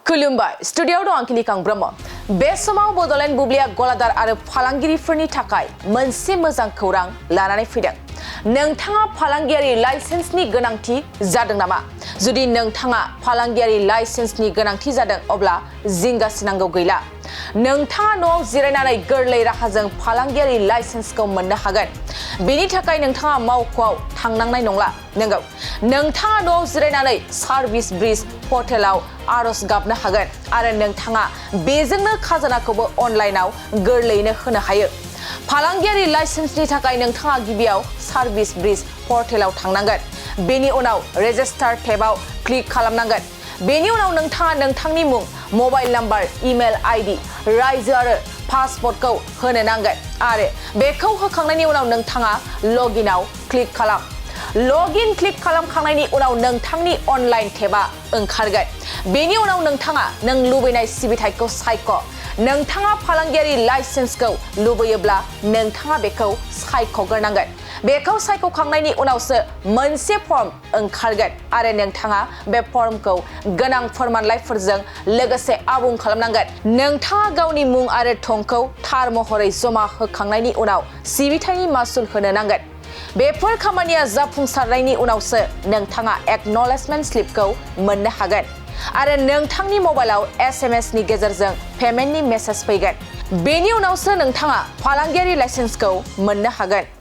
खुलुमबाय स्टुडियोआव दं आं किलिकां ब्रह्म बे समाव बडलेण्ड बुब्लिया गलादार आरो फालांगिरिफोरनि थाखाय मोनसे मोजां खौरां लानानै फैदों नोंथाङा फालांगियारि लाइसेन्सनि गोनांथि जादों नामा जुदि नोंथाङा फालांगियारि लाइसेन्सनि गोनांथि जादों अब्ला जिंगासिनांगौ गैला नोंथाङा न'आव जिरायनानै गोरलै राहाजों फालांगियारि लाइसेन्सखौ मोननो हागोन बेनि थाखाय नोंथाङा मावख'आव थांनांनाय नंला नंगौ नोंथाङा न'आव जिरायनानै सार्भिस ब्रिज पर्टेलाव आरज गाबनो हागोन आरो नोंथाङा बेजोंनो खाजोनाखौबो अनलाइनआव गोरलैयैनो होनो हायो फालांगियारि लाइसेन्सनि थाखाय नोंथाङा गिबियाव सार्भिस ब्रिज पर्टेलाव थांनांगोन बेनि उनाव रेजिस्टार टेबआव क्लिक खालामनांगोन बेनि उनाव नोंथाङा नोंथांनि मुं मबाइल नाम्बार इमेल आईडी रायजो आरो पासपोर्टखौ होनो नांगोन आरो बेखौ होखांनायनि उनाव नोंथाङा लगइनआव क्लिक खालाम लगइन क्लिक खालामखांनायनि उनाव नोंथांनि अनलाइन टेबआ ओंखारगोन बेनि उनाव नोंथाङा नों लुबैनाय सिबिथायखौ सायख' नोंथाङा फालांगियारि लाइसेन्सखौ लुबैयोब्ला नोंथाङा बेखौ सायख'ग्रोनांगोन बेखौ सायख'खांनायनि उनावसो मोनसे फर्म ओंखारगोन आरो नोंथाङा बे फर्मखौ गोनां फोरमानलाइफोरजों लोगोसे आबुं खालामनांगोन नोंथाङा गावनि मुं आरो थंखौ थार महरै जमा होखांनायनि उनाव सिबिथायनि मासुल होनो नांगोन बेफोर खामानिया जाफुंसारनायनि उनावसो नोंथाङा एक्न'लेजमेन्ट स्लिपखौ मोननो हागोन आरो नोंथांनि मबाइलाव SMS नि गेजेरजों पेमेन्टनि मेसेज फैगोन बेनि उनावसो नोंथाङा फालांगियारि लाइसेन्सखौ मोननो हागोन